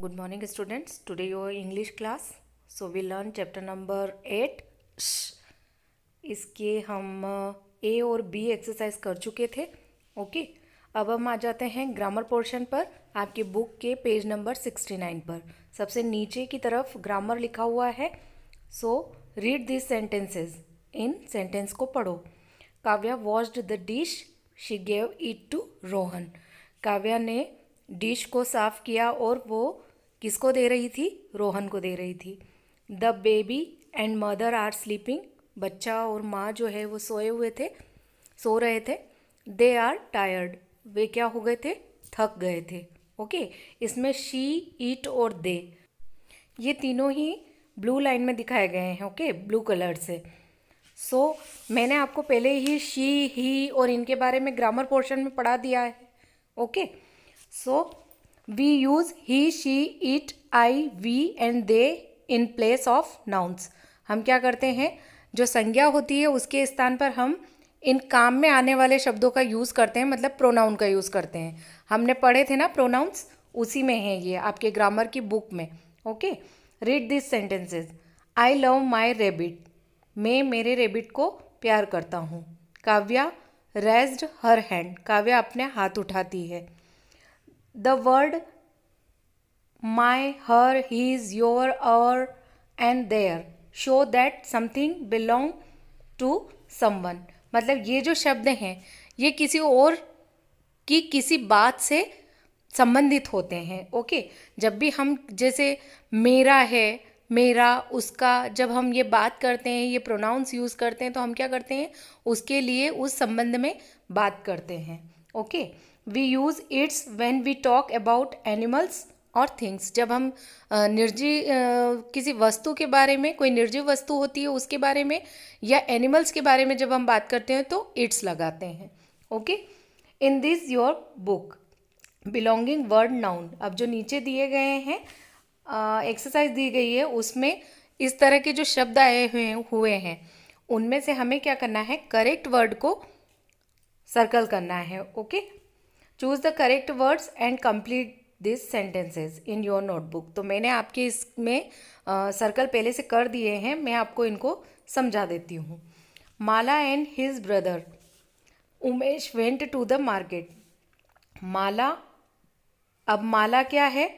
Good morning, students. Today your English class. So we learn chapter number 8. इसके हम ए और be exercise कर चुके थे. ओके, अब हम आ जाते हैं ग्रामर पोर्शन पर. आपकी बुक के पेज नंबर 69 पर सबसे नीचे की तरफ ग्रामर लिखा हुआ है. So read this sentences. इन सेंटेंस को पढ़ो. Kavya washed the dish, she gave it to Rohan. Kavya ने डिश को साफ किया और वो किसको दे रही थी? रोहन को दे रही थी. The baby and mother are sleeping. बच्चा और माँ जो है वो सो रहे थे. They are tired. वे क्या हो गए थे? थक गए थे. ओके, इसमें शी, इट और दे ये तीनों ही ब्लू लाइन में दिखाए गए हैं. ओके, ब्लू कलर से. सो मैंने आपको पहले ही शी, ही और इनके बारे में ग्रामर पोर्शन में पढ़ा दिया है. Okay, so we use he, she, it, I, we and they in place of nouns. हम क्या करते हैं? जो संज्ञा होती है उसके स्थान पर हम इन काम में आने वाले शब्दों का यूज़ करते हैं, मतलब प्रोनाउन का यूज़ करते हैं. हमने पढ़े थे ना प्रोनाउंस, उसी में है ये आपके ग्रामर की बुक में. Okay, read this sentences. I love my rebate. मैं मेरे रेबिट को प्यार करता हूँ. Kavya raised her hand. Kavya अपने हाथ उठाती है. The word my, her, his, your, our and their show that something belong to someone. मतलब ये जो शब्द हैं ये किसी और की किसी बात से संबंधित होते हैं. ओके, जब भी हम जैसे मेरा है, मेरा, उसका, जब हम ये बात करते हैं, ये प्रोनाउंस यूज़ करते हैं, तो हम क्या करते हैं? उसके लिए उस संबंध में बात करते हैं. Okay, we use its when we talk about animals और थिंग्स. जब हम किसी वस्तु के बारे में, कोई निर्जीव वस्तु होती है उसके बारे में, या एनिमल्स के बारे में जब हम बात करते हैं तो इट्स लगाते हैं. Okay, in this your book belonging word noun. अब जो नीचे दिए गए हैं एक्सरसाइज दी गई है उसमें इस तरह के जो शब्द आए हुए हैं उनमें से हमें क्या करना है? करेक्ट वर्ड को सर्कल करना है. Okay, choose the correct words and complete this sentences in your notebook. तो मैंने आपके इसमें सर्कल पहले से कर दिए हैं, मैं आपको इनको समझा देती हूँ. Mala and his brother Umesh went to the market. Mala, अब माला क्या है?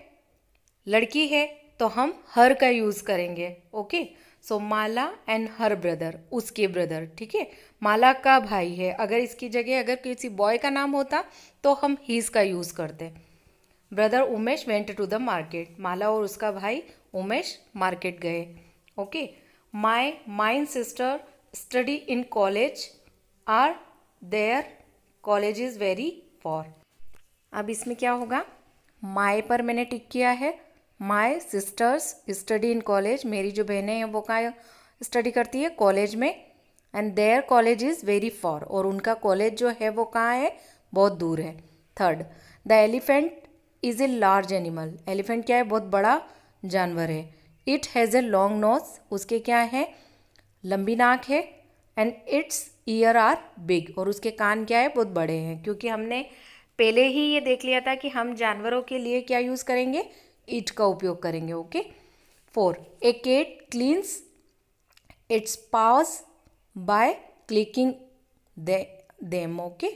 लड़की है, तो हम हर का यूज़ करेंगे. Okay, so Mala and her brother, उसके ब्रदर. ठीक है, माला का भाई है. अगर इसकी जगह अगर किसी बॉय का नाम होता तो हम हीज का यूज़ करते. Brother Umesh went to the market. Mala और उसका भाई उमेश मार्केट गए. Okay, mine sister study in college are their college is very far. अब इसमें क्या होगा? माई पर मैंने टिक किया है. माई सिस्टर्स स्टडी इन कॉलेज. मेरी जो बहनें हैं वो कहाँ स्टडी करती है? कॉलेज में. And their college is very far. और उनका कॉलेज जो है वो कहाँ है? बहुत दूर है. Third, the elephant is a large animal. Elephant क्या है? बहुत बड़ा जानवर है. It has a long nose. उसके क्या है? लंबी नाक है. And its ear are big. और उसके कान क्या है? बहुत बड़े हैं. क्योंकि हमने पहले ही ये देख लिया था कि हम जानवरों के लिए क्या यूज़ करेंगे? इट का उपयोग करेंगे. Okay, 4, a cat cleans its paws by licking them. Okay,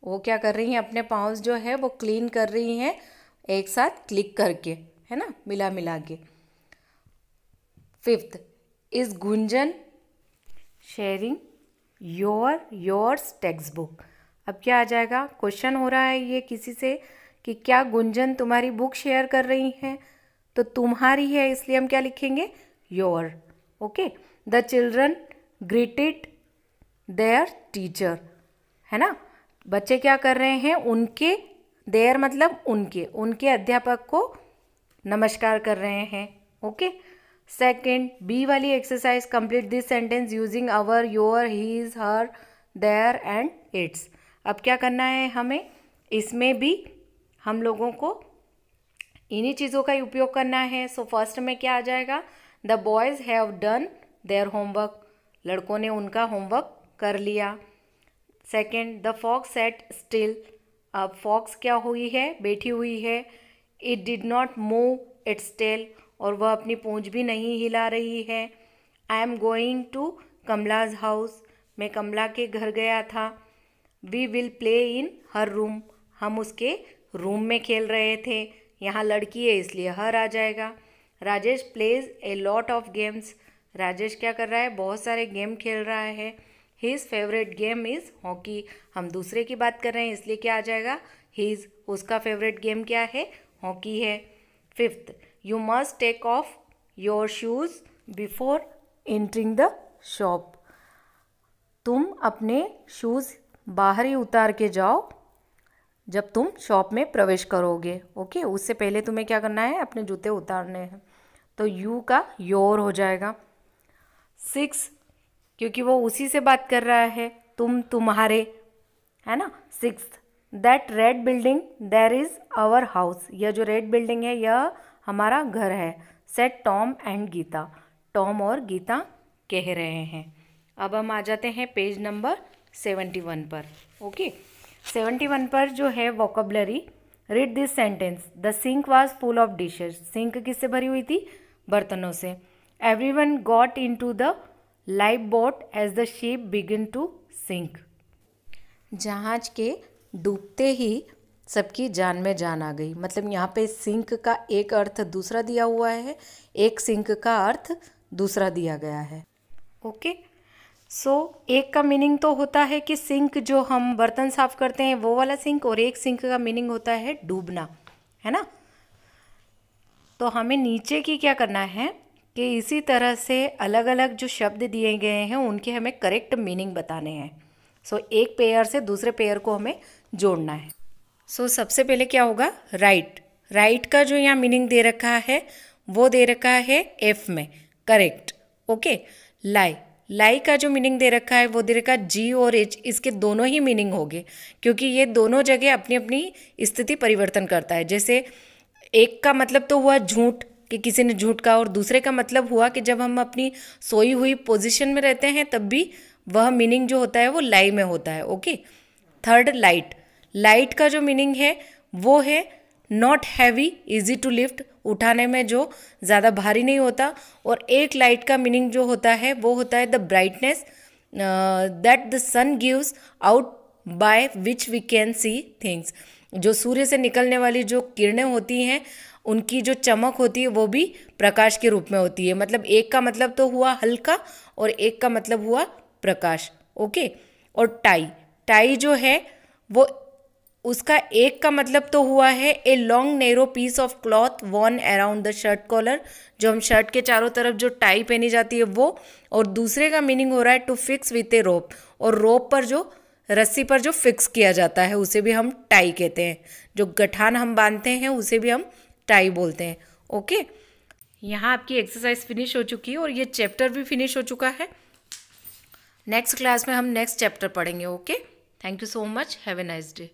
वो क्या कर रही हैं? अपने पाउज जो है वो क्लीन कर रही हैं एक साथ क्लिक करके, है ना, मिला के. 5th, is Gunjan sharing yours text book. अब क्या आ जाएगा? क्वेश्चन हो रहा है ये किसी से कि क्या गुंजन तुम्हारी बुक शेयर कर रही हैं? तो तुम्हारी है इसलिए हम क्या लिखेंगे? Your. Okay, the children greeted there teacher, है ना. बच्चे क्या कर रहे हैं? उनके, देयर मतलब उनके अध्यापक को नमस्कार कर रहे हैं. ओके, सेकेंड, बी वाली exercise, complete this sentence using our, your, his, her, their and its. अब क्या करना है हमें? इसमें भी हम लोगों को इन्हीं चीज़ों का उपयोग करना है. सो फर्स्ट में क्या आ जाएगा? The boys have done their homework. लड़कों ने उनका होमवर्क कर लिया. Second, the fox sat still. अब फॉक्स क्या हुई है? बैठी हुई है. It did not move its tail, और वह अपनी पूंछ भी नहीं हिला रही है। I am going to Kamala's house, मैं कमला के घर गया था। We will play in her room, हम उसके रूम में खेल रहे थे। यहाँ लड़की है इसलिए हर आ जाएगा। Rajesh plays a lot of games, Rajesh क्या कर रहा है, बहुत सारे गेम खेल रहा है। His favourite game is hockey, हम दूसरे की बात कर रहे हैं इसलिए क्या आ जाएगा, हिज, उसका फेवरेट गेम क्या है, हॉकी है। Fifth, you must take off your shoes before entering the shop, तुम अपने शूज़ बाहर ही उतार के जाओ जब तुम शॉप में प्रवेश करोगे। ओके, उससे पहले तुम्हें क्या करना है, अपने जूते उतारने हैं। तो यू का योर हो जाएगा। 6, क्योंकि वो उसी से बात कर रहा है, तुम तुम्हारे, है ना। 6, that red building there is our house, यह जो रेड बिल्डिंग है यह हमारा घर है। Said Tom and Geeta, Tom और गीता कह रहे हैं। अब हम आ जाते हैं पेज नंबर 71 पर। ओके, 71 पर जो है vocabulary, read this sentence, the sink was full of dishes, sink किससे भरी हुई थी, बर्तनों से। Everyone got into the life boat as the ship begin to sink, जहाज के डूबते ही सबकी जान में जान आ गई। मतलब यहाँ पे सिंक का एक अर्थ दूसरा दिया हुआ है, एक सिंक का अर्थ दूसरा दिया गया है। ओके, सो एक का मीनिंग तो होता है कि सिंक जो हम बर्तन साफ करते हैं वो वाला सिंक, और एक सिंक का मीनिंग होता है डूबना, है ना। तो हमें नीचे की क्या करना है कि इसी तरह से अलग अलग जो शब्द दिए गए हैं उनके हमें करेक्ट मीनिंग बताने हैं। सो एक पेयर से दूसरे पेयर को हमें जोड़ना है। सो सबसे पहले क्या होगा, राइट, राइट का जो यहाँ मीनिंग दे रखा है वो दे रखा है एफ में, करेक्ट। ओके, लाई, लाई का जो मीनिंग दे रखा है वो दे रखा है जी और एच, इसके दोनों ही मीनिंग होंगे क्योंकि ये दोनों जगह अपनी अपनी स्थिति परिवर्तन करता है। जैसे एक का मतलब तो हुआ झूठ, कि किसी ने झूठ कहा, और दूसरे का मतलब हुआ कि जब हम अपनी सोई हुई पोजीशन में रहते हैं तब भी वह मीनिंग जो होता है वो लाई में होता है। ओके, थर्ड, लाइट, लाइट का जो मीनिंग है वो है not heavy, easy to lift, उठाने में जो ज़्यादा भारी नहीं होता। और एक लाइट का मीनिंग जो होता है वो होता है the brightness that the sun gives out by which we can see things, जो सूर्य से निकलने वाली जो किरणें होती हैं उनकी जो चमक होती है वो भी प्रकाश के रूप में होती है। मतलब एक का मतलब तो हुआ हल्का और एक का मतलब हुआ प्रकाश। ओके, और टाई, टाई जो है वो उसका एक का मतलब तो हुआ है a long narrow piece of cloth worn around the shirt collar, जो हम शर्ट के चारों तरफ जो टाई पहनी जाती है वो, और दूसरे का मीनिंग हो रहा है टू फिक्स विथ ए रोप, और रोप पर जो रस्सी पर जो फिक्स किया जाता है उसे भी हम टाई कहते हैं। जो गठान हम बांधते हैं उसे भी हम टाई बोलते हैं। ओके, यहाँ आपकी एक्सरसाइज फिनिश हो चुकी है और ये चैप्टर भी फिनिश हो चुका है। नेक्स्ट क्लास में हम नेक्स्ट चैप्टर पढ़ेंगे। Okay, thank you so much, have a nice day.